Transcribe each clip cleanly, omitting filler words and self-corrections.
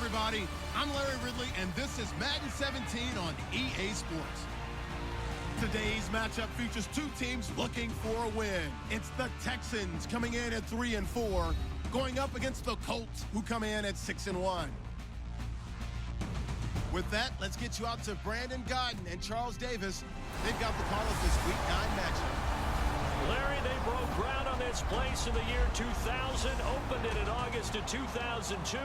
everybody. I'm Larry Ridley, and this is Madden 17 on EA Sports. Today's matchup features two teams looking for a win. It's the Texans coming in at 3-4, going up against the Colts, who come in at 6-1. With that, let's get you out to Brandon Godden and Charles Davis. They've got the call of this Week 9 matchup. Larry, they broke ground on this place in the year 2000, opened it in August of 2002,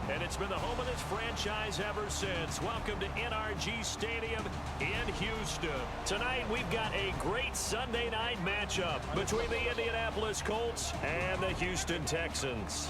and it's been the home of this franchise ever since. Welcome to NRG Stadium in Houston. Tonight, we've got a great Sunday night matchup between the Indianapolis Colts and the Houston Texans.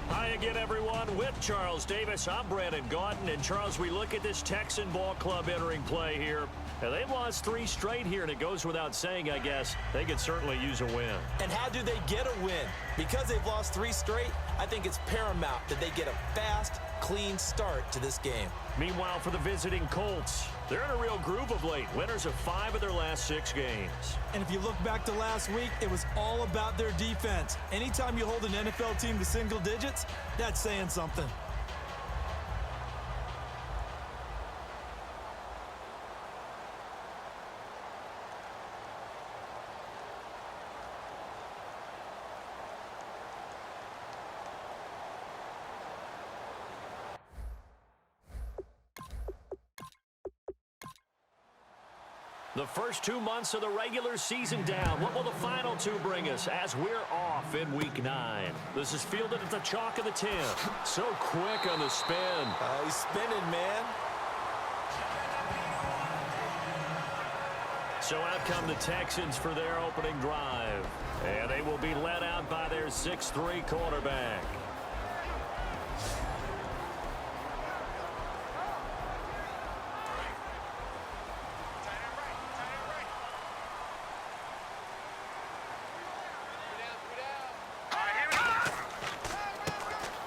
Hi again, everyone. With Charles Davis, I'm Brandon Gaudin. And, Charles, we look at this Texan ball club entering play here. Now, they've lost 3 straight here, and it goes without saying, I guess, they could certainly use a win. And how do they get a win? Because they've lost 3 straight, I think it's paramount that they get a fast, clean start to this game. Meanwhile, for the visiting Colts, they're in a real groove of late. Winners of 5 of their last 6 games. And if you look back to last week, it was all about their defense. Anytime you hold an NFL team to single digits, that's saying something. The first 2 months of the regular season down. What will the final 2 bring us as we're off in Week 9? This is fielded at the chalk of the 10. So quick on the spin. He's spinning, man. So out come the Texans for their opening drive. And they will be led out by their 6'3" quarterback.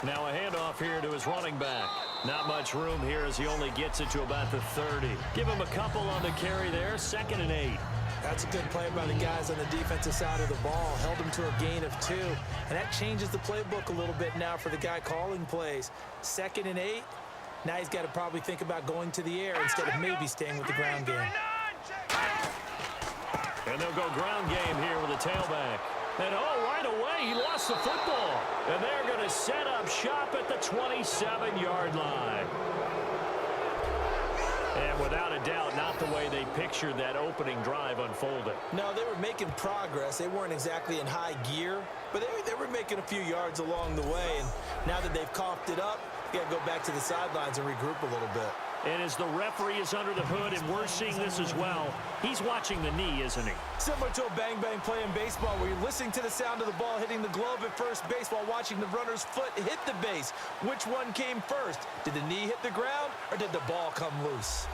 Now a handoff here to his running back. Not much room here as he only gets it to about the 30. Give him a couple on the carry there. 2nd and 8. That's a good play by the guys on the defensive side of the ball. Held him to a gain of 2. And that changes the playbook a little bit now for the guy calling plays. 2nd and 8. Now he's got to probably think about going to the air instead of maybe staying with the ground game. And they'll go ground game here with a tailback. And, oh, right away, he lost the football. And they're going to set up shop at the 27-yard line. And without a doubt, not the way they pictured that opening drive unfolding. No, they were making progress. They weren't exactly in high gear, but they were making a few yards along the way. And now that they've coughed it up, you got to go back to the sidelines and regroup a little bit. And as the referee is under the hood, and we're seeing this as well, he's watching the knee, isn't he? Similar to a bang-bang play in baseball where you're listening to the sound of the ball hitting the glove at first base while watching the runner's foot hit the base. Which one came first? Did the knee hit the ground, or did the ball come loose?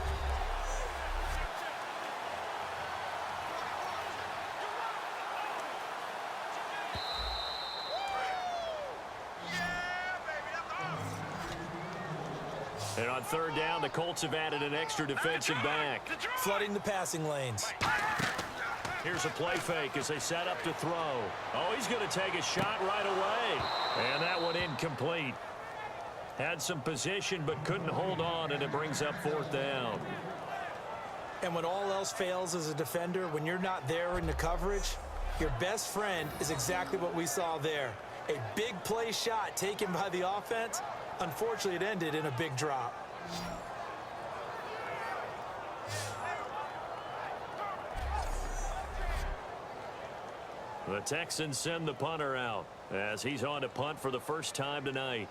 And on 3rd down, the Colts have added an extra defensive back. Flooding the passing lanes. Here's a play fake as they set up to throw. Oh, he's going to take a shot right away. And that one incomplete. Had some position but couldn't hold on, and it brings up 4th down. And when all else fails as a defender, when you're not there in the coverage, your best friend is exactly what we saw there. A big play shot taken by the offense. Unfortunately, it ended in a big drop. The Texans send the punter out as he's on to punt for the first time tonight.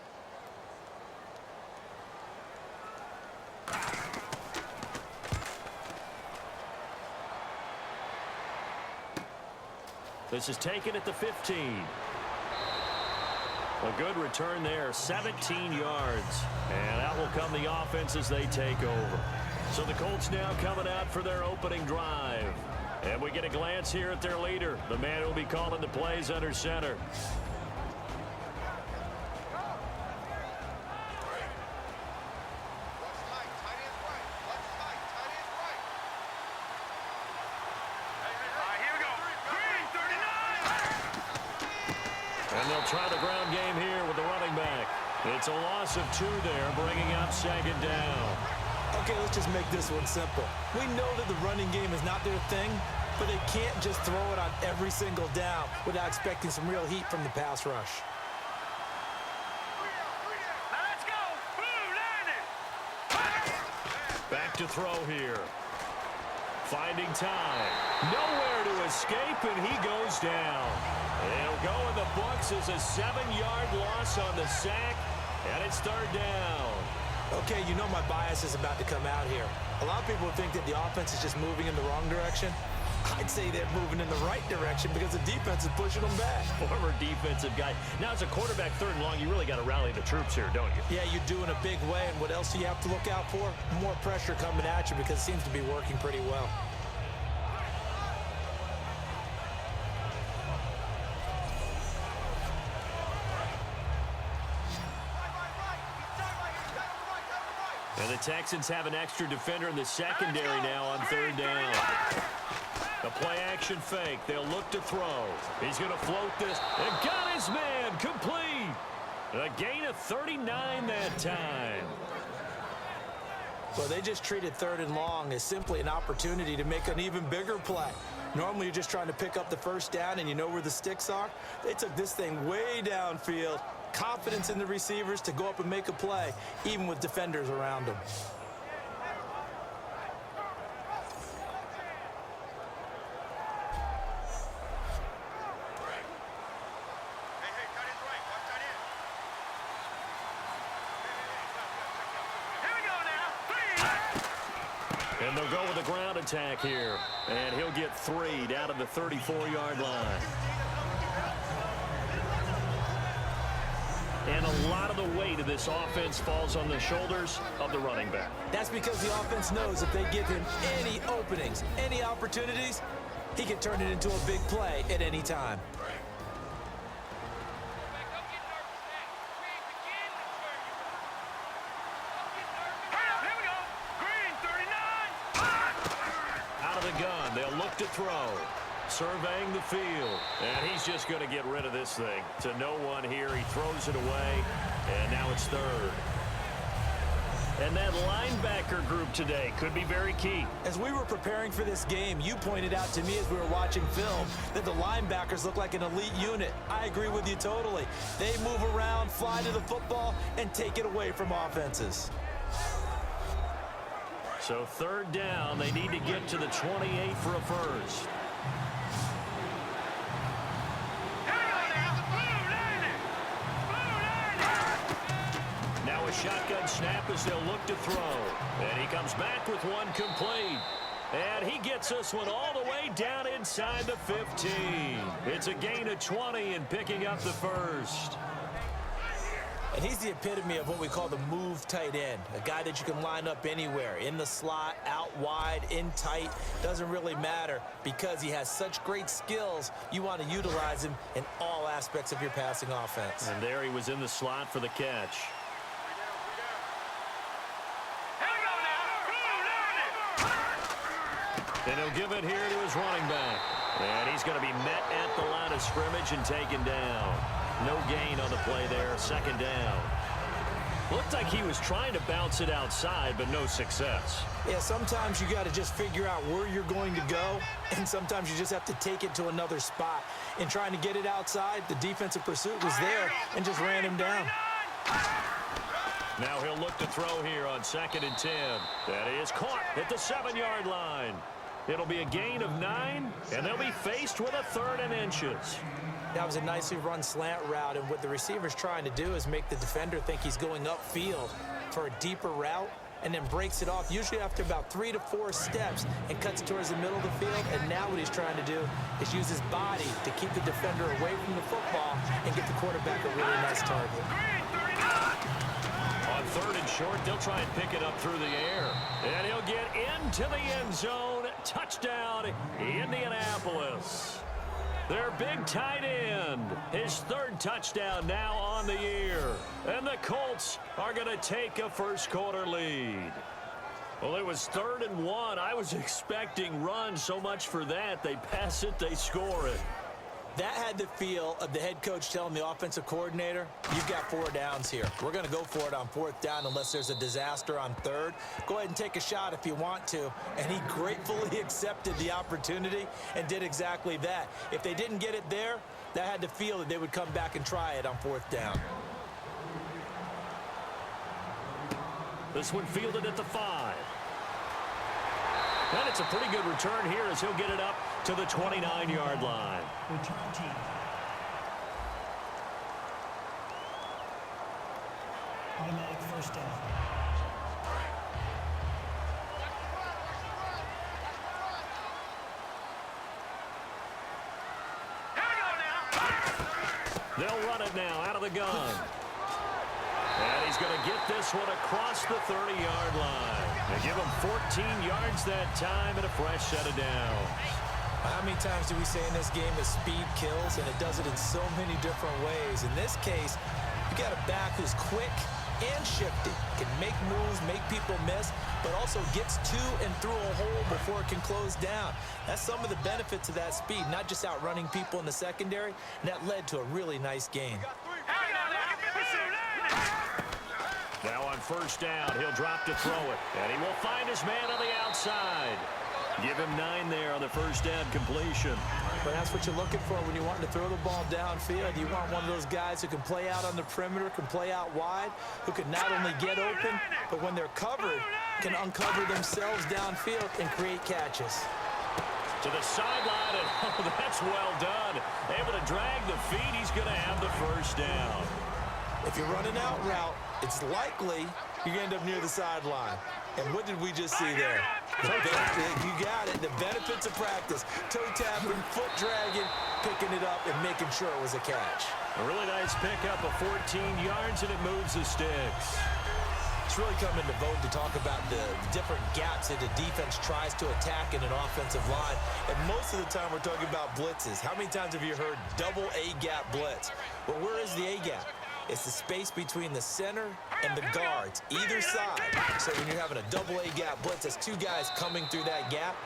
This is taken at the 15. A good return there, 17 yards. And that will come the offense as they take over. So the Colts now coming out for their opening drive. And we get a glance here at their leader, the man who will be calling the plays under center. And they'll try the ground game here with the running back. It's a loss of 2 there, bringing up second down. Okay, let's just make this one simple. We know that the running game is not their thing, but they can't just throw it on every single down without expecting some real heat from the pass rush. Back to throw here. Finding time. Nowhere to escape, and he goes down. It'll go in the books as a 7-yard loss on the sack, and it's third down. Okay, you know my bias is about to come out here. A lot of people think that the offense is just moving in the wrong direction. I'd say they're moving in the right direction because the defense is pushing them back. Former defensive guy. Now, as a quarterback, third and long, you really got to rally the troops here, don't you? Yeah, you do in a big way. And what else do you have to look out for? More pressure coming at you because it seems to be working pretty well. And the Texans have an extra defender in the secondary now on third down. The play-action fake. They'll look to throw. He's going to float this. And got his man. Complete. A gain of 39 that time. Well, they just treated third and long as simply an opportunity to make an even bigger play. Normally, you're just trying to pick up the first down and you know where the sticks are. They took this thing way downfield. Confidence in the receivers to go up and make a play, even with defenders around them. And they'll go with a ground attack here. And he'll get 3 down to the 34-yard line. And a lot of the weight of this offense falls on the shoulders of the running back. That's because the offense knows if they give him any openings, any opportunities, he can turn it into a big play at any time. Out of the gun, they'll look to throw. Surveying the field. And he's just going to get rid of this thing. To no one here. He throws it away. And now it's third. And that linebacker group today could be very key. As we were preparing for this game, you pointed out to me as we were watching film that the linebackers look like an elite unit. I agree with you totally. They move around, fly to the football, and take it away from offenses. So third down, they need to get to the 28 for a first. Now a shotgun snap as they'll look to throw. And he comes back with one complete. And he gets this one all the way down inside the 15. It's a gain of 20 and picking up the first. And he's the epitome of what we call the move tight end, a guy that you can line up anywhere, in the slot, out wide, in tight, doesn't really matter because he has such great skills. You want to utilize him in all aspects of your passing offense. And there he was in the slot for the catch. And he'll give it here to his running back. And he's going to be met at the line of scrimmage and taken down. No gain on the play there, second down. Looked like he was trying to bounce it outside, but no success. Yeah, sometimes you got to just figure out where you're going to go, and sometimes you just have to take it to another spot. In trying to get it outside, the defensive pursuit was there and just ran him down. Now he'll look to throw here on 2nd and 10. That is caught at the 7-yard line. It'll be a gain of 9, and they'll be faced with a 3rd and inches. That was a nicely run slant route, and what the receiver's trying to do is make the defender think he's going upfield for a deeper route and then breaks it off, usually after about 3 to 4 steps, and cuts towards the middle of the field. And now what he's trying to do is use his body to keep the defender away from the football and get the quarterback a really nice target. On 3rd and short, they'll try and pick it up through the air. And he'll get into the end zone. Touchdown, Indianapolis. Their big tight end, his 3rd touchdown now on the year. And the Colts are going to take a first-quarter lead. Well, it was 3rd and 1. I was expecting runs, so much for that. They pass it, they score it. That had the feel of the head coach telling the offensive coordinator, you've got 4 downs here. We're going to go for it on 4th down unless there's a disaster on 3rd. Go ahead and take a shot if you want to. And he gratefully accepted the opportunity and did exactly that. If they didn't get it there, that had the feel that they would come back and try it on 4th down. This one fielded at the 5. And it's a pretty good return here as he'll get it up to the 29-yard line. Return team. Automatic first down. They'll run it now out of the gun. And he's going to get this one across the 30-yard line. They give him 14 yards that time and a fresh set of downs. How many times do we say in this game that speed kills, and it does it in so many different ways? In this case, you got a back who's quick and shifty, can make moves, make people miss, but also gets to and through a hole before it can close down. That's some of the benefits of that speed, not just outrunning people in the secondary, and that led to a really nice game. Now on first down, he'll drop to throw it, and he will find his man on the outside. Give him 9 there on the first down completion. But that's what you're looking for when you want to throw the ball downfield. You want one of those guys who can play out on the perimeter, can play out wide, who can not only get open, but when they're covered, can uncover themselves downfield and create catches. To the sideline, and oh, that's well done. Able to drag the feet. He's going to have the first down. If you're running out route, it's likely you're going to end up near the sideline. And what did we just see there? You got it. The benefits of practice. Toe tapping, foot dragging, picking it up, and making sure it was a catch. A really nice pickup of 14 yards, and it moves the sticks. It's really come into vogue to talk about the different gaps that the defense tries to attack in an offensive line. And most of the time we're talking about blitzes. How many times have you heard double A-gap blitz? Well, where is the A-gap? It's the space between the center and the guards, either side. So when you're having a double A-gap blitz, there's 2 guys coming through that gap.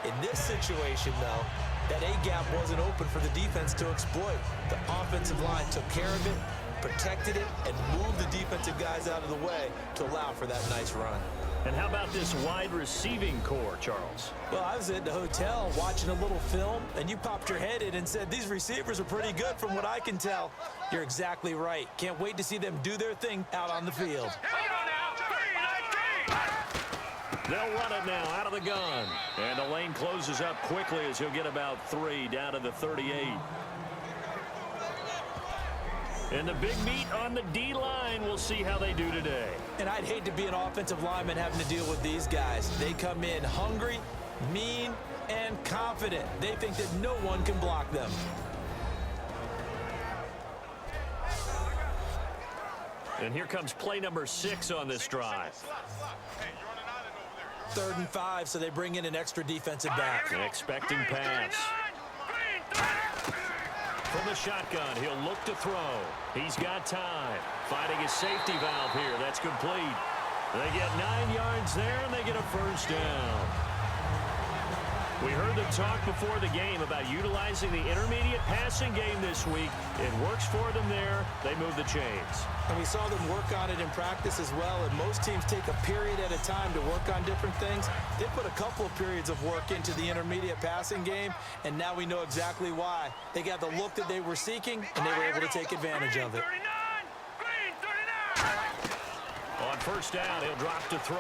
In this situation, though, that A-gap wasn't open for the defense to exploit. The offensive line took care of it, protected it, and moved the defensive guys out of the way to allow for that nice run. And how about this wide receiving core, Charles? Well, I was at the hotel watching a little film, and you popped your head in and said, these receivers are pretty good from what I can tell. You're exactly right. Can't wait to see them do their thing out on the field. They'll run it now out of the gun. And the lane closes up quickly as he'll get about 3 down to the 38. And the big meat on the D-line. We'll see how they do today. And I'd hate to be an offensive lineman having to deal with these guys. They come in hungry, mean, and confident. They think that no one can block them. And here comes play number 6 on this drive. 3rd and 5, so they bring in an extra defensive back. An expecting pass. From the shotgun, he'll look to throw. He's got time. Finding his safety valve here. That's complete. They get 9 yards there, and they get a first down. We heard them talk before the game about utilizing the intermediate passing game this week. It works for them there. They move the chains. And we saw them work on it in practice as well, and most teams take a period at a time to work on different things. They put a couple of periods of work into the intermediate passing game, and now we know exactly why. They got the look that they were seeking, and they were able to take advantage of it. On first down, he'll drop to throw.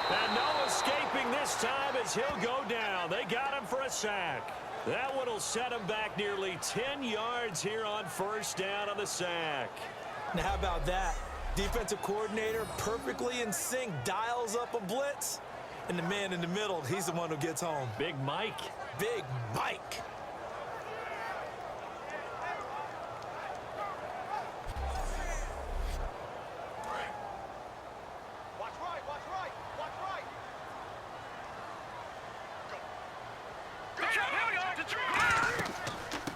And no escaping this time as he'll go down. They got him for a sack. That one will set him back nearly 10 yards here on first down on the sack. Now, how about that? Defensive coordinator perfectly in sync, dials up a blitz, and the man in the middle, he's the one who gets home. Big Mike. Big Mike.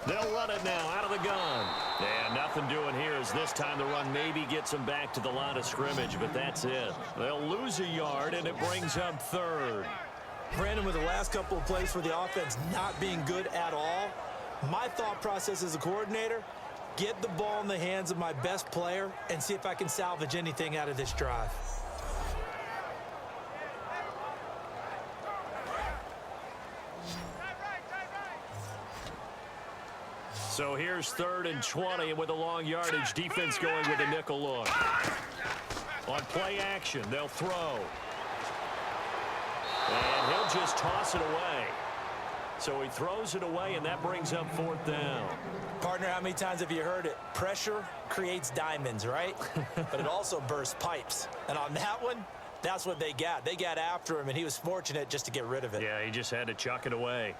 They'll run it now out of the gun. And nothing doing here as this time the run maybe gets them back to the line of scrimmage, but that's it. They'll lose a yard, and it brings up 3rd. Brandon, with the last couple of plays for the offense not being good at all, My thought process as a coordinator, get the ball in the hands of my best player and see if I can salvage anything out of this drive. So here's 3rd and 20, and with a long yardage, defense going with a nickel look. On play action, they'll throw. And he'll just toss it away. So he throws it away, and that brings up 4th down. Partner, how many times have you heard it? Pressure creates diamonds, right? But it also bursts pipes. And on that one, that's what they got. They got after him, and he was fortunate just to get rid of it. Yeah, he just had to chuck it away.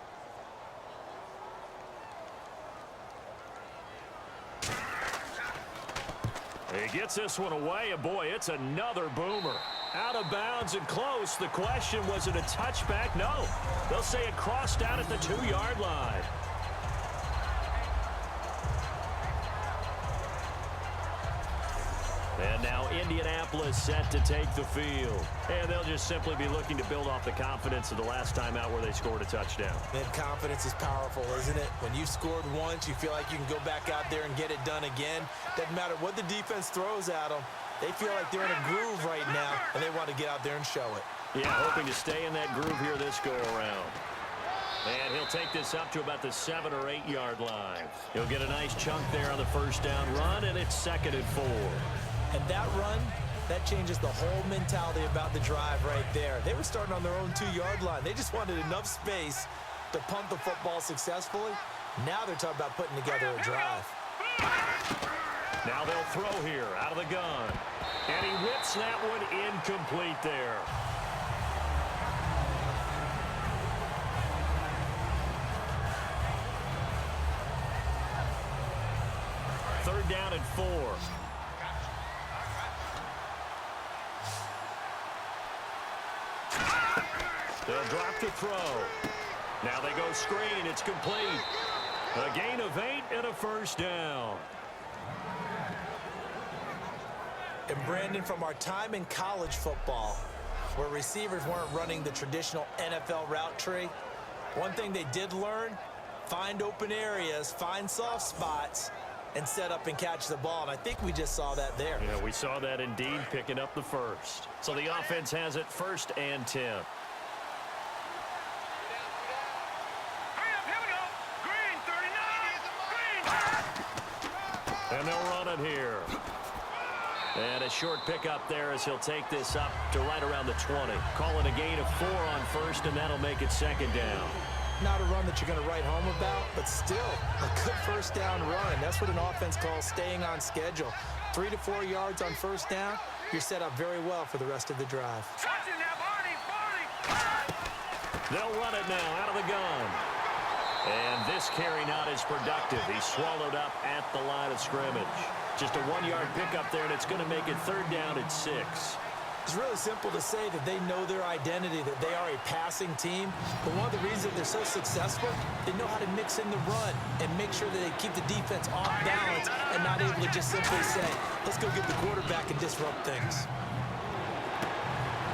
He gets this one away, and boy, it's another boomer. Out of bounds and close. The question, was it a touchback? No. They'll say it crossed out at the 2-yard line. And now Indianapolis set to take the field. And they'll just simply be looking to build off the confidence of the last time out where they scored a touchdown. And confidence is powerful, isn't it? When you've scored once, you feel like you can go back out there and get it done again. Doesn't matter what the defense throws at them. They feel like they're in a groove right now, and they want to get out there and show it. Yeah, hoping to stay in that groove here this go-around. And he'll take this up to about the 7- or 8-yard line. He'll get a nice chunk there on the 1st down run, and it's 2nd and 4. And that run, that changes the whole mentality about the drive right there. They were starting on their own 2-yard line. They just wanted enough space to pump the football successfully. Now they're talking about putting together a drive. Now they'll throw here out of the gun. And he whips that one incomplete there. Third down and 4. They'll drop the throw. Now they go screen. It's complete. A gain of 8 and a 1st down. And Brandon, from our time in college football, where receivers weren't running the traditional NFL route tree, one thing they did learn, find open areas, find soft spots, and set up and catch the ball. And I think we just saw that there. Yeah, we saw that indeed, picking up the 1st. So the offense has it 1st and 10. And they'll run it here. And a short pickup there as he'll take this up to right around the 20. Call it a gain of 4 on 1st, and that'll make it 2nd down. Not a run that you're going to write home about, but still a good 1st down run. That's what an offense calls staying on schedule. 3 to 4 yards on 1st down, you're set up very well for the rest of the drive. They'll run it now out of the gun. And this carry not as productive. He's swallowed up at the line of scrimmage. Just a 1-yard pickup there, and it's going to make it 3rd down at 6. It's really simple to say that they know their identity, that they are a passing team. But one of the reasons they're so successful, they know how to mix in the run and make sure that they keep the defense off balance and not able to just simply say, let's go get the quarterback and disrupt things.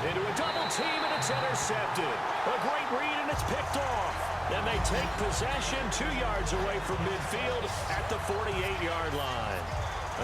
Into a double team, and it's intercepted. A great read, and it's picked off. Then they take possession 2 yards away from midfield at the 48-yard line.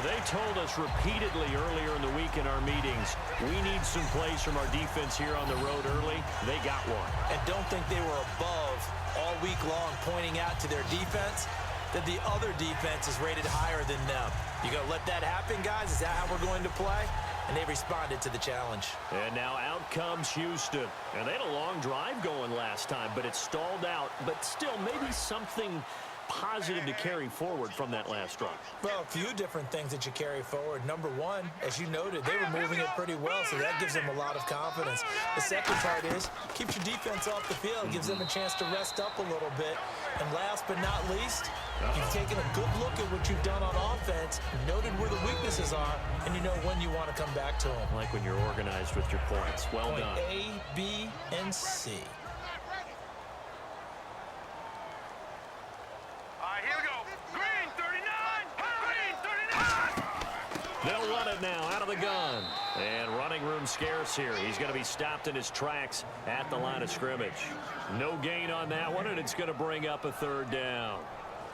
They told us repeatedly earlier in the week in our meetings, we need some plays from our defense here on the road early. They got one. And don't think they were above all week long pointing out to their defense that the other defense is rated higher than them. You going to let that happen, guys? Is that how we're going to play? And they responded to the challenge. And now out comes Houston. And they had a long drive going last time, but it stalled out. But still, maybe something positive to carry forward from that last drive. Well, a few different things that you carry forward. Number one, as you noted, they were moving it pretty well, so that gives them a lot of confidence. The second part is, keeps your defense off the field, gives them a chance to rest up a little bit. And last but not least, you've taken a good look at what you've done on offense, noted where the weaknesses are, and you know when you want to come back to them. Like when you're organized with your points. Well done. Point A, B, and C. They'll run it now out of the gun. And running room scarce here. He's going to be stopped in his tracks at the line of scrimmage. No gain on that one, and it's going to bring up a 3rd down.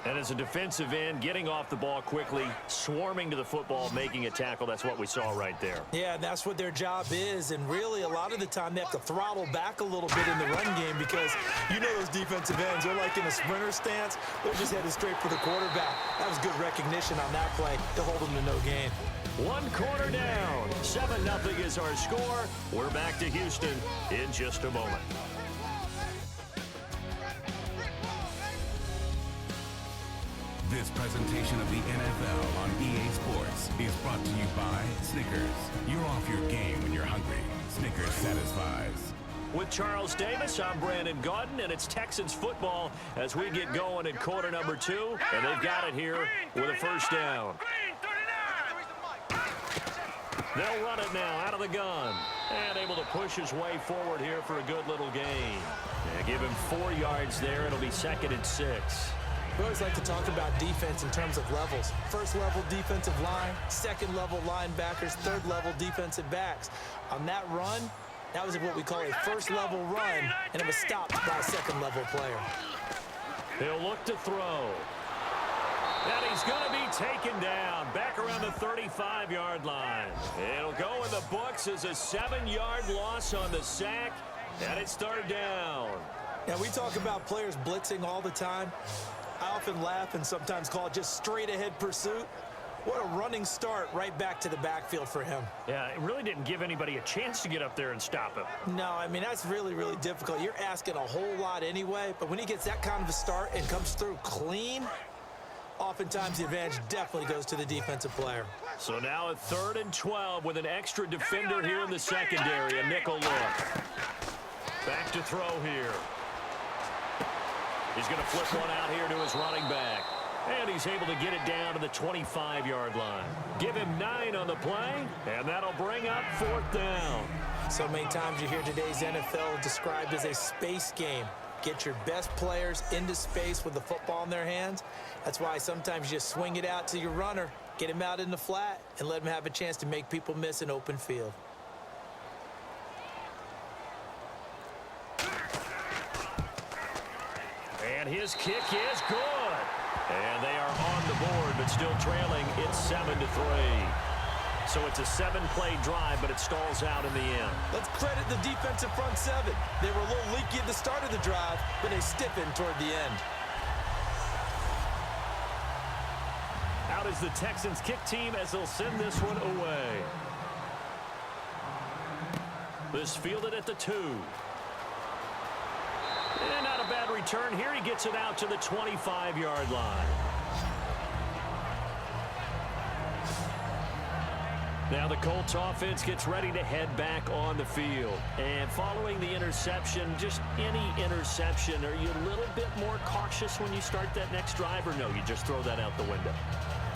And as a defensive end, getting off the ball quickly, swarming to the football, making a tackle, that's what we saw right there. Yeah, that's what their job is. And really, a lot of the time, they have to throttle back a little bit in the run game because you know those defensive ends, they're like in a sprinter stance. They're just headed straight for the quarterback. That was good recognition on that play to hold them to no gain. One quarter down. 7-0 is our score. We're back to Houston in just a moment. This presentation of the NFL on EA Sports is brought to you by Snickers. You're off your game when you're hungry. Snickers satisfies. With Charles Davis, I'm Brandon Gaudin, and it's Texans football as we get going in quarter number 2, and they've got it here with a first down. They'll run it now out of the gun, and able to push his way forward here for a good little gain. Yeah, give him 4 yards there. It'll be 2nd and 6. We always like to talk about defense in terms of levels. First level defensive line, second level linebackers, third level defensive backs. On that run, that was what we call a first level run, and it was stopped by a second level player. He'll look to throw. And he's going to be taken down back around the 35-yard line. It'll go in the books as a 7-yard loss on the sack, and it's third down. Now, we talk about players blitzing all the time. I often laugh and sometimes call it just straight-ahead pursuit. What a running start right back to the backfield for him. Yeah, it really didn't give anybody a chance to get up there and stop him. No, I mean, that's really, really difficult. You're asking a whole lot anyway, but when he gets that kind of a start and comes through clean, oftentimes the advantage definitely goes to the defensive player. So now a 3rd and 12 with an extra defender here in the secondary, a nickel look. Back to throw here. He's going to flip one out here to his running back. And he's able to get it down to the 25-yard line. Give him 9 on the play, and that'll bring up 4th down. So many times you hear today's NFL described as a space game. Get your best players into space with the football in their hands. That's why sometimes you just swing it out to your runner, get him out in the flat, and let him have a chance to make people miss an open field. And his kick is good. And they are on the board, but still trailing. It's 7-3. So it's a 7-play drive, but it stalls out in the end. Let's credit the defensive front 7. They were a little leaky at the start of the drive, but they stiffened toward the end. Out is the Texans kick team as they'll send this one away. This fielded at the 2. And not a bad return here. He gets it out to the 25-yard line. Now the Colts offense gets ready to head back on the field. And following the interception, just any interception, are you a little bit more cautious when you start that next drive, or no, you just throw that out the window?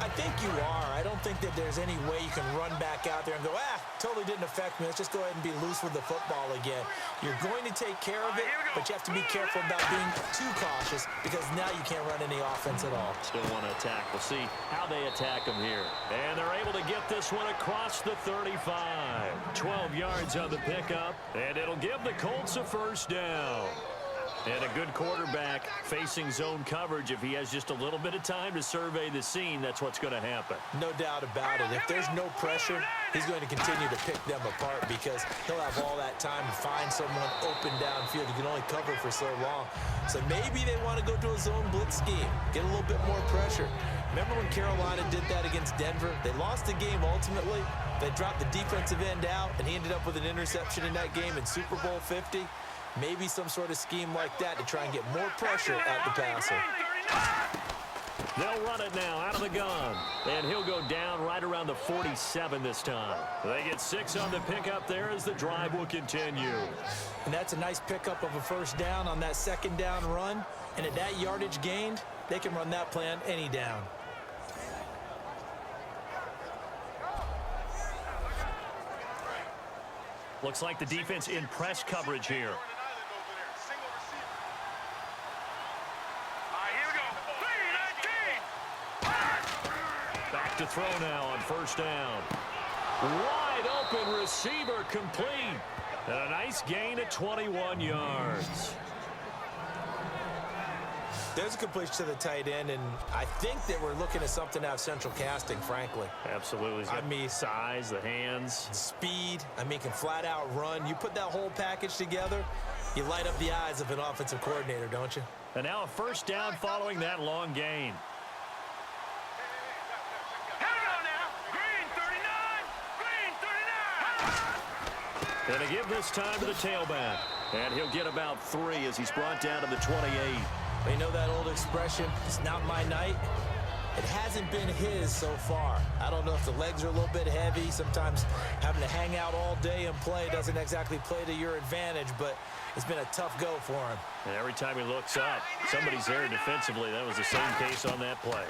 I think you are. I don't think that there's any way you can run back out there and go, totally didn't affect me. Let's just go ahead and be loose with the football again. You're going to take care of it, but you have to be careful about being too cautious because now you can't run any offense at all. Still want to attack. We'll see how they attack him here. And they're able to get this one across the 35. 12 yards on the pickup, and it'll give the Colts a first down. And a good quarterback facing zone coverage. If he has just a little bit of time to survey the scene, that's what's going to happen. No doubt about it. If there's no pressure, he's going to continue to pick them apart because he'll have all that time to find someone open downfield. He can only cover for so long. So maybe they want to go to a zone blitz scheme, get a little bit more pressure. Remember when Carolina did that against Denver? They lost the game ultimately. They dropped the defensive end out, and he ended up with an interception in that game in Super Bowl 50. Maybe some sort of scheme like that to try and get more pressure at the passer. They'll run it now out of the gun. And he'll go down right around the 47 this time. They get 6 on the pickup there as the drive will continue. And that's a nice pickup of a first down on that second down run. And at that yardage gained, they can run that play on any down. Looks like the defense in press coverage here. Back to throw now on first down. Wide open receiver complete. And a nice gain at 21 yards. There's a completion to the tight end, and I think that we're looking at something out of central casting, frankly. Absolutely. I mean, size, the hands. Speed. I mean, can flat out run. You put that whole package together, you light up the eyes of an offensive coordinator, don't you? And now a first down following that long gain. And a give this time to the tailback. And he'll get about 3 as he's brought down to the 28. You know that old expression, it's not my night? It hasn't been his so far. I don't know if the legs are a little bit heavy. Sometimes having to hang out all day and play doesn't exactly play to your advantage, but it's been a tough go for him. And every time he looks up, somebody's there defensively. That was the same case on that play.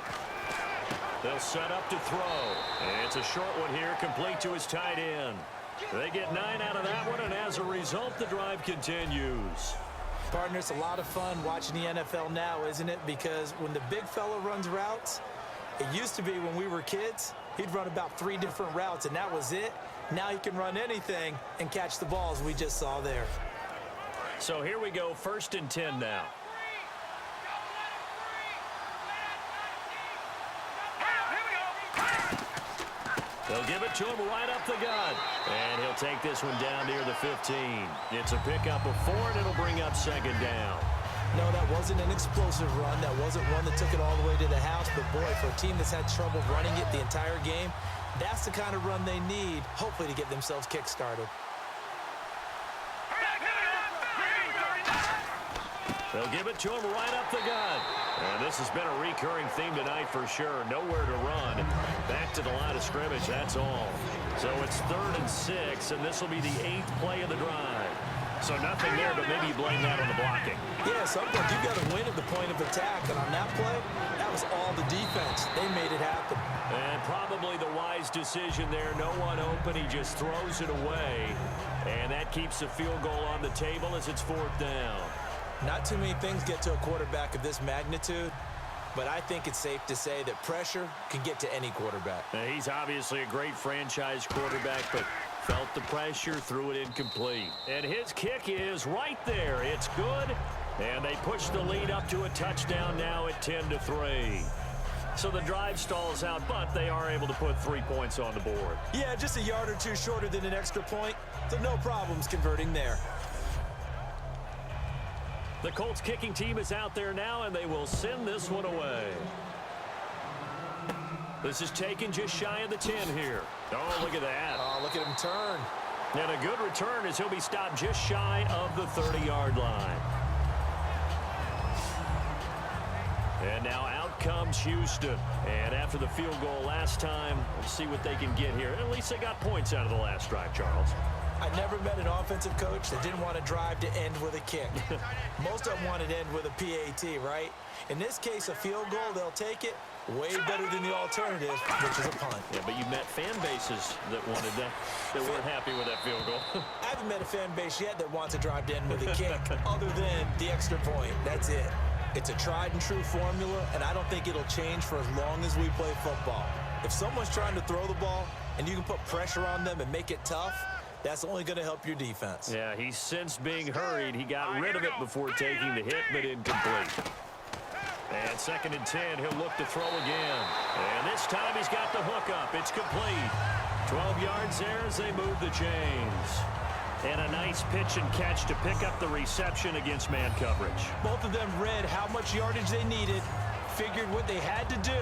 They'll set up to throw. And it's a short one here, complete to his tight end. They get 9 out of that one, and as a result, the drive continues. Partner, it's a lot of fun watching the NFL now, isn't it? Because when the big fella runs routes, it used to be when we were kids, he'd run about 3 different routes, and that was it. Now he can run anything and catch the balls we just saw there. So here we go, 1st and 10 now. They'll give it to him right up the gut. And he'll take this one down near the 15. It's a pickup of 4, and it'll bring up 2nd down. No, that wasn't an explosive run. That wasn't one that took it all the way to the house. But, boy, for a team that's had trouble running it the entire game, that's the kind of run they need, hopefully, to get themselves kick-started. They'll give it to him right up the gut. And this has been a recurring theme tonight for sure. Nowhere to run. Back to the line of scrimmage, that's all. So it's 3rd and 6, and this will be the 8th play of the drive. So nothing there, but maybe you blame that on the blocking. Yeah, sometimes you've got to win at the point of attack. And on that play, that was all the defense. They made it happen. And probably the wise decision there. No one open. He just throws it away. And that keeps the field goal on the table as it's 4th down. Not too many things get to a quarterback of this magnitude, but I think it's safe to say that pressure can get to any quarterback. Now, he's obviously a great franchise quarterback, but felt the pressure, threw it incomplete. And his kick is right there. It's good, and they push the lead up to a touchdown now at 10-3. So the drive stalls out, but they are able to put 3 points on the board. Yeah, just a yard or two shorter than an extra point, so no problems converting there. The Colts kicking team is out there now, and they will send this one away. This is taken just shy of the 10 here. Oh, look at that. Oh, look at him turn. And a good return as he'll be stopped just shy of the 30-yard line. And now out comes Houston. And after the field goal last time, we'll see what they can get here. At least they got points out of the last drive, Charles. I never met an offensive coach that didn't want to drive to end with a kick. Most of them wanted to end with a PAT, right? In this case, a field goal, they'll take it. Way better than the alternative, which is a punt. Yeah, but you met fan bases that wanted that, that weren't happy with that field goal. I haven't met a fan base yet that wants to drive to end with a kick, other than the extra point. That's it. It's a tried and true formula, and I don't think it'll change for as long as we play football. If someone's trying to throw the ball, and you can put pressure on them and make it tough, that's only going to help your defense. Yeah, he's since being hurried. He got rid of it before taking the hit, but incomplete. And 2nd and 10, he'll look to throw again. And this time he's got the hook up. It's complete. 12 yards there as they move the chains. And a nice pitch and catch to pick up the reception against man coverage. Both of them read how much yardage they needed, figured what they had to do,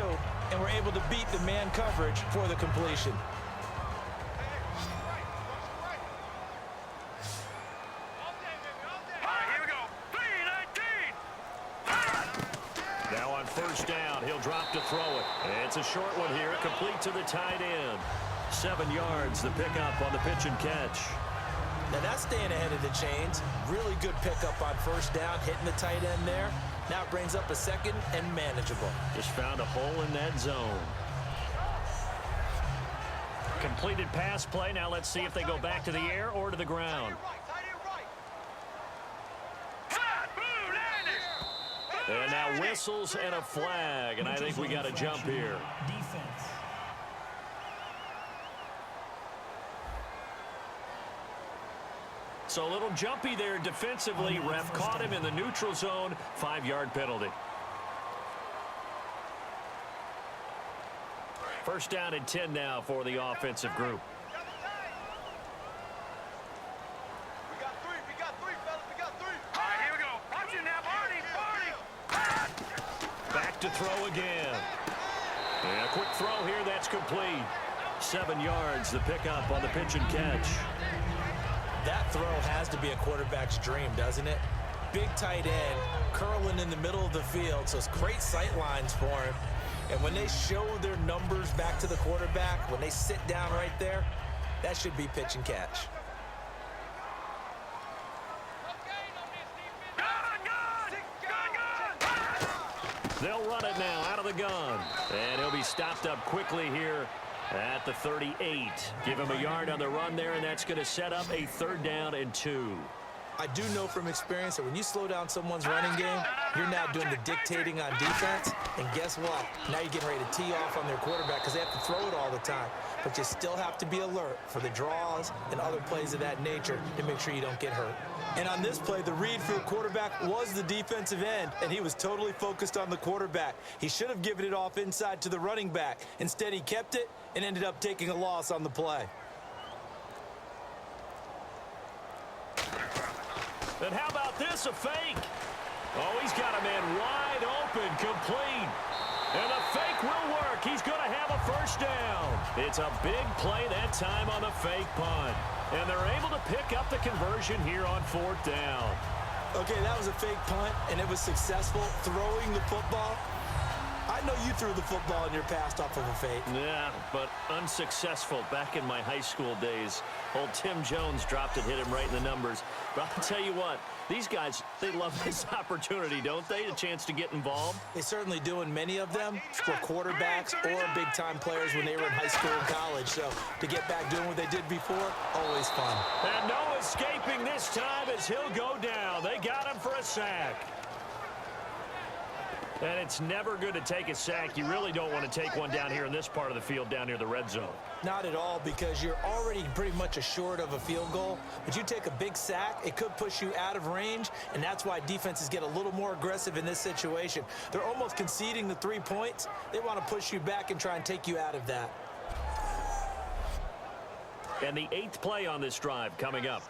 and were able to beat the man coverage for the completion. Now on 1st down, he'll drop to throw it. And it's a short one here, complete to the tight end. 7 yards, the pickup on the pitch and catch. Now that's staying ahead of the chains. Really good pickup on 1st down, hitting the tight end there. Now it brings up a 2nd and manageable. Just found a hole in that zone. Completed pass play. Now let's see if they go back to the air or to the ground. And now whistles and a flag, and I think we got a jump here. Defense. So a little jumpy there defensively. Ref caught him in the neutral zone. 5-yard penalty. First down and 10 now for the offensive group. Back to throw again. And a quick throw here, that's complete. 7 yards, the pickup on the pitch and catch. That throw has to be a quarterback's dream, doesn't it? Big tight end, curling in the middle of the field, so it's great sight lines for him. And when they show their numbers back to the quarterback, when they sit down right there, that should be pitch and catch. They'll run it now out of the gun. And he'll be stopped up quickly here at the 38. Give him a yard on the run there, and that's going to set up a 3rd down and 2. I do know from experience that when you slow down someone's running game, you're now doing the dictating on defense. And guess what? Now you're getting ready to tee off on their quarterback because they have to throw it all the time. But you still have to be alert for the draws and other plays of that nature to make sure you don't get hurt. And on this play, the read for the quarterback was the defensive end, and he was totally focused on the quarterback. He should have given it off inside to the running back. Instead, he kept it and ended up taking a loss on the play. And how about this, a fake? Oh, he's got a man wide open, complete. And the fake will work. He's going to have a first down. It's a big play that time on the fake punt. And they're able to pick up the conversion here on 4th down. Okay, that was a fake punt, and it was successful throwing the football. I know you threw the football in your past off of a fake. Yeah, but unsuccessful back in my high school days. Old Tim Jones dropped it, hit him right in the numbers. But I'll tell you what, these guys, they love this opportunity, don't they? A chance to get involved. They certainly do, and many of them were quarterbacks or big-time players when they were in high school and college. So to get back doing what they did before, always fun. And no escaping this time as he'll go down. They got him for a sack. And it's never good to take a sack. You really don't want to take one down here in this part of the field, down near the red zone. Not at all, because you're already pretty much assured of a field goal. But you take a big sack, it could push you out of range, and that's why defenses get a little more aggressive in this situation. They're almost conceding the 3 points. They want to push you back and try and take you out of that. And the 8th play on this drive coming up.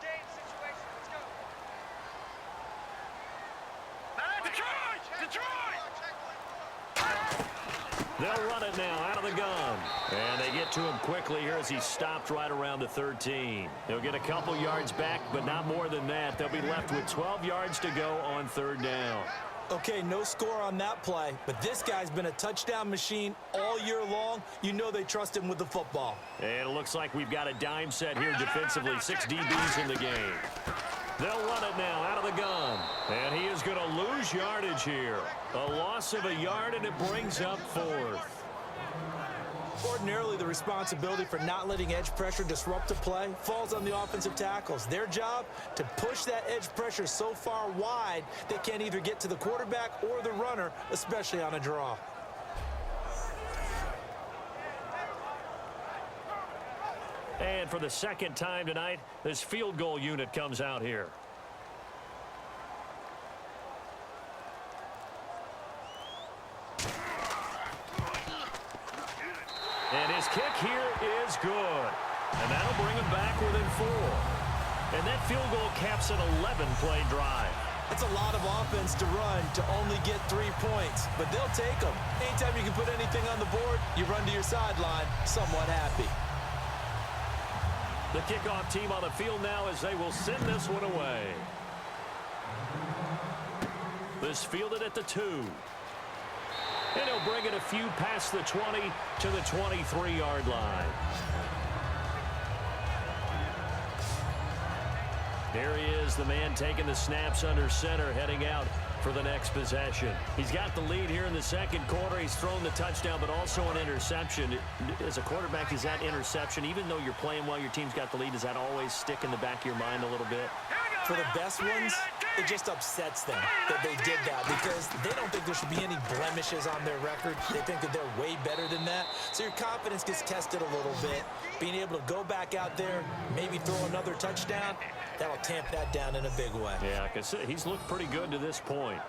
They'll run it now out of the gun. And they get to him quickly here as he's stopped right around the 13. They'll get a couple yards back, but not more than that. They'll be left with 12 yards to go on 3rd down. Okay, no score on that play, but this guy's been a touchdown machine all year long. You know they trust him with the football. And it looks like we've got a dime set here defensively. 6 DBs in the game. They'll run it now out of the gun. And he is going to lose yardage here. A loss of a yard, and it brings up 4th. Ordinarily, the responsibility for not letting edge pressure disrupt a play falls on the offensive tackles. Their job to push that edge pressure so far wide they can't either get to the quarterback or the runner, especially on a draw. And for the 2nd time tonight, this field goal unit comes out here. And his kick here is good. And that'll bring him back within 4. And that field goal caps an 11-play drive. It's a lot of offense to run to only get 3 points, but they'll take them. Anytime you can put anything on the board, you run to your sideline somewhat happy. The kickoff team on the field now as they will send this one away. This fielded at the 2. And he'll bring it a few past the 20 to the 23-yard line. Here he is, the man taking the snaps under center, heading out for the next possession. He's got the lead here in the 2nd quarter. He's thrown the touchdown, but also an interception. As a quarterback, is that interception, even though you're playing while your team's got the lead, does that always stick in the back of your mind a little bit? For the best ones, it just upsets them that they did that because they don't think there should be any blemishes on their record. They think that they're way better than that. So your confidence gets tested a little bit. Being able to go back out there, maybe throw another touchdown, that'll tamp that down in a big way. Yeah, because he's looked pretty good to this point.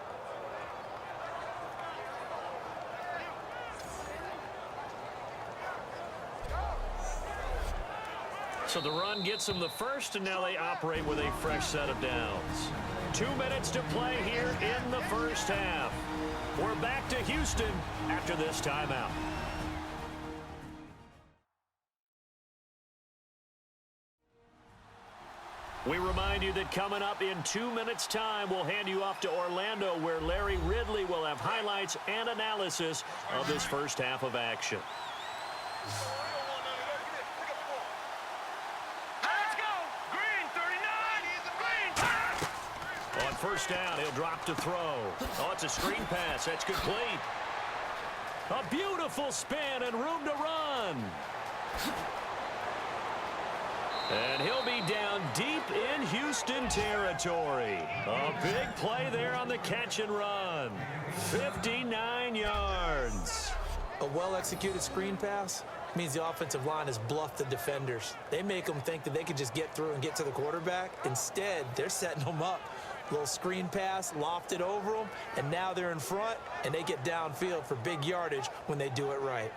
So the run gets them the first, and now they operate with a fresh set of downs. 2 minutes to play here in the first half. We're back to Houston after this timeout. We remind you that coming up in 2 minutes' time, we'll hand you off to Orlando, where Larry Ridley will have highlights and analysis of this first half of action. On first down, he'll drop to throw. Oh, it's a screen pass. That's complete. A beautiful spin and room to run. And he'll be down deep in Houston territory. A big play there on the catch and run. 59 yards. A well-executed screen pass means the offensive line has bluffed the defenders. They make them think that they can just get through and get to the quarterback. Instead, they're setting them up. Little screen pass, lofted over them, and now they're in front, and they get downfield for big yardage when they do it right.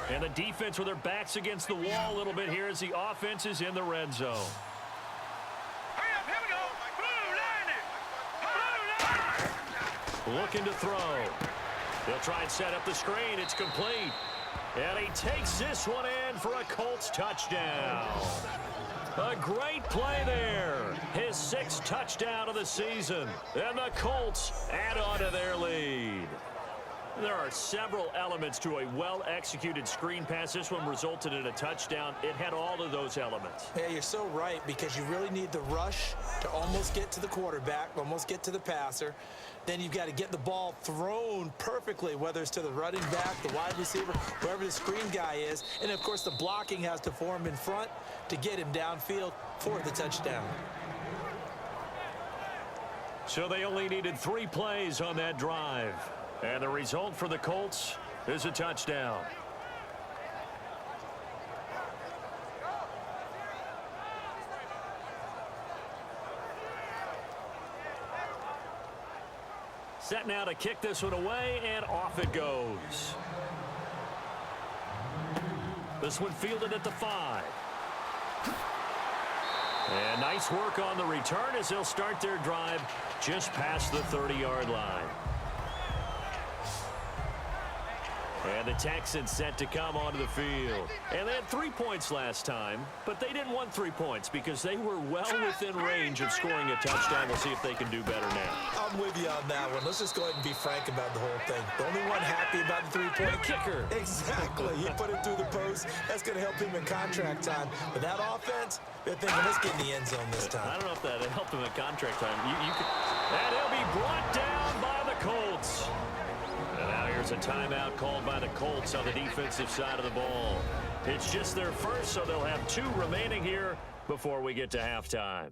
And the defense with their backs against the wall a little bit here as the offense is in the red zone. Looking to throw. They'll try and set up the screen. It's complete. And he takes this one in for a Colts touchdown. A great play there. His 6th touchdown of the season. And the Colts add on to their lead. There are several elements to a well-executed screen pass. This one resulted in a touchdown. It had all of those elements. Yeah, you're so right, because you really need the rush to almost get to the quarterback, almost get to the passer. Then you've got to get the ball thrown perfectly, whether it's to the running back, the wide receiver, wherever the screen guy is. And, of course, the blocking has to form in front to get him downfield for the touchdown. So they only needed 3 plays on that drive. And the result for the Colts is a touchdown. Set now to kick this one away, and off it goes. This one fielded at the 5. And nice work on the return as they'll start their drive just past the 30-yard line. And the Texans set to come onto the field. And they had 3 points last time, but they didn't want 3 points because they were well within range of scoring a touchdown. We'll see if they can do better now. I'm with you on that one. Let's just go ahead and be frank about the whole thing. The only one happy about the 3-point kicker. Exactly. He put it through the post. That's going to help him in contract time. But that offense, they're thinking, let's get in the end zone this time. I don't know if that helped him in contract time. And he'll be brought down by the Colts. And now here's a timeout called by the Colts on the defensive side of the ball. It's just their first, so they'll have 2 remaining here before we get to halftime.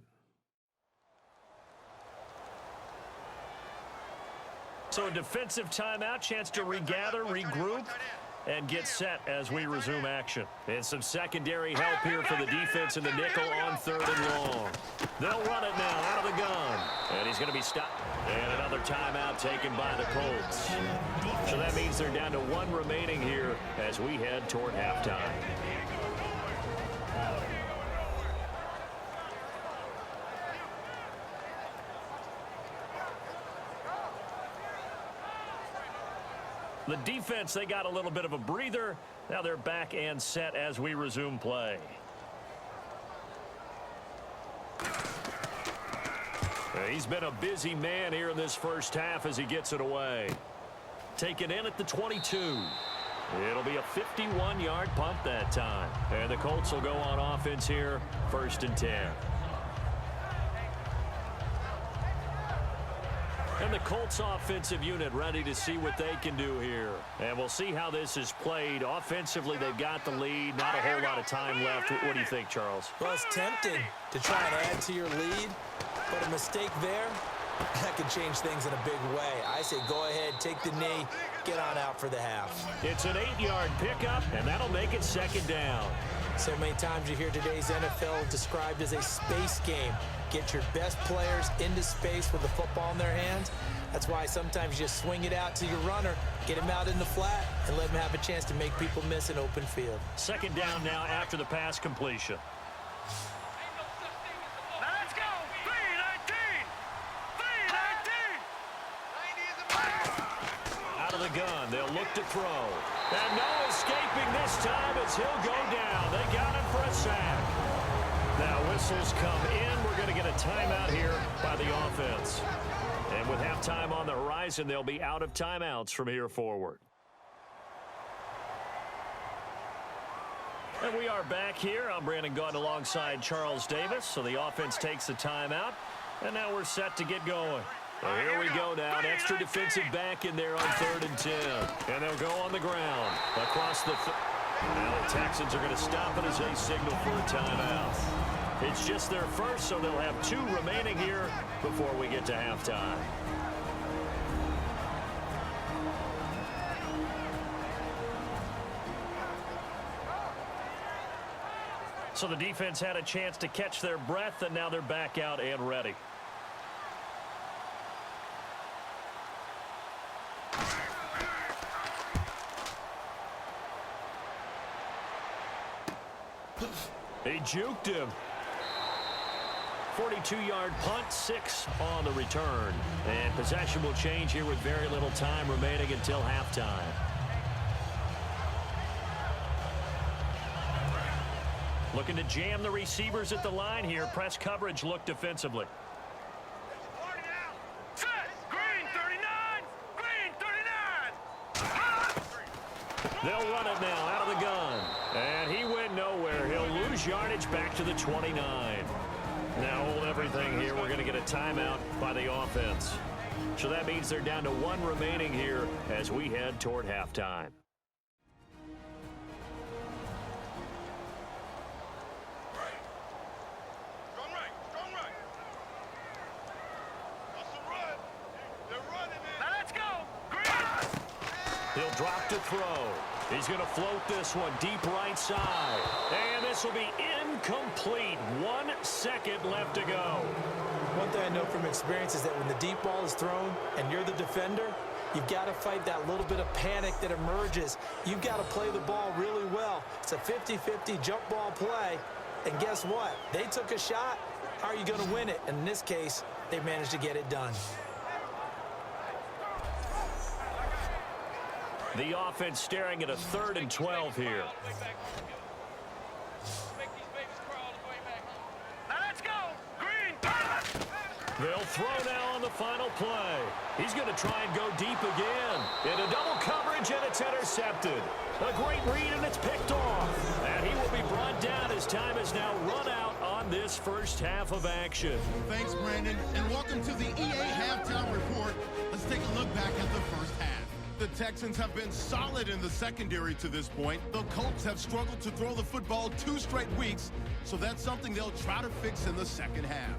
So a defensive timeout, chance to regather, regroup, and get set as we resume action. And some secondary help here for the defense in the nickel on 3rd and long. They'll run it now out of the gun. And he's going to be stopped. And another timeout taken by the Colts. So that means they're down to 1 remaining here as we head toward halftime. The defense, they got a little bit of a breather. Now they're back and set as we resume play. He's been a busy man here in this first half as he gets it away. Taken in at the 22. It'll be a 51-yard punt that time. And the Colts will go on offense here, 1st and 10. And the Colts offensive unit ready to see what they can do here. And we'll see how this is played. Offensively, they've got the lead. Not a whole lot of time left. What do you think, Charles? Well, it's tempting to try and add to your lead, but a mistake there, that could change things in a big way. I say go ahead, take the knee, get on out for the half. It's an 8-yard pickup, and that'll make it 2nd down. So many times you hear today's NFL described as a space game. Get your best players into space with the football in their hands. That's why sometimes you just swing it out to your runner, get him out in the flat, and let him have a chance to make people miss an open field. Second down now after the pass completion. Now let's go. 3-19. 3-19. Out of the gun, they'll look to throw. And no escaping this time as he'll go down. They got him for a sack. Now whistles come in. We're going to get a timeout here by the offense. And with halftime on the horizon, they'll be out of timeouts from here forward. And we are back here. I'm Brandon Gaudin alongside Charles Davis. So the offense takes the timeout. And now we're set to get going. So here we go now. An extra defensive back in there on 3rd and 10. And they'll go on the ground. Across the... Now the Texans are going to stop it as they signal for a timeout. It's just their first, so they'll have 2 remaining here before we get to halftime. So the defense had a chance to catch their breath, and now they're back out and ready. He juked him. 42-yard punt, 6 on the return. And possession will change here with very little time remaining until halftime. Looking to jam the receivers at the line here. Press coverage look defensively. Set. Green 39. Green 39. They'll run it now out of the gun. And he went nowhere. He'll lose yardage back to the 29. Now hold everything here. We're going to get a timeout by the offense. So that means they're down to 1 remaining here as we head toward halftime. He'll drop to throw. He's going to float this one deep right side. And this will be incomplete. 1 second left to go. One thing I know from experience is that when the deep ball is thrown and you're the defender, you've got to fight that little bit of panic that emerges. You've got to play the ball really well. It's a 50-50 jump ball play. And guess what? They took a shot. How are you going to win it? And in this case, they managed to get it done. The offense staring at a 3rd and 12 here. Now let's go. Green. They'll throw now on the final play. He's going to try and go deep again. Into double coverage, and it's intercepted. A great read, and it's picked off. And he will be brought down as time is now run out on this first half of action. Thanks, Brandon, and welcome to the EA Halftime Report. Let's take a look back at the first half. The Texans have been solid in the secondary to this point. The Colts have struggled to throw the football 2 straight weeks, so that's something they'll try to fix in the second half.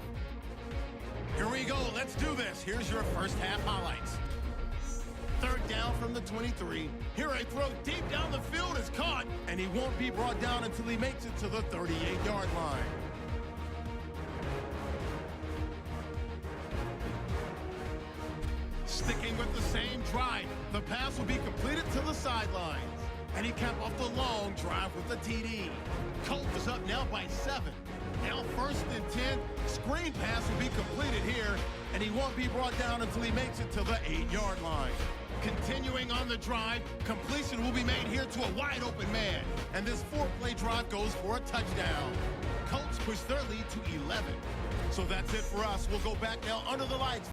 Here we go. Let's do this. Here's your first half highlights. 3rd down from the 23. Here a throw deep down the field is caught, and he won't be brought down until he makes it to the 38-yard line. Sticking with the same drive, the pass will be completed to the sidelines. And he capped off the long drive with the TD. Colts is up now by 7. Now 1st and 10. Screen pass will be completed here, and he won't be brought down until he makes it to the 8-yard line. Continuing on the drive, completion will be made here to a wide-open man. And this 4-play drive goes for a touchdown. Colts push their lead to 11. So that's it for us. We'll go back now under the lights.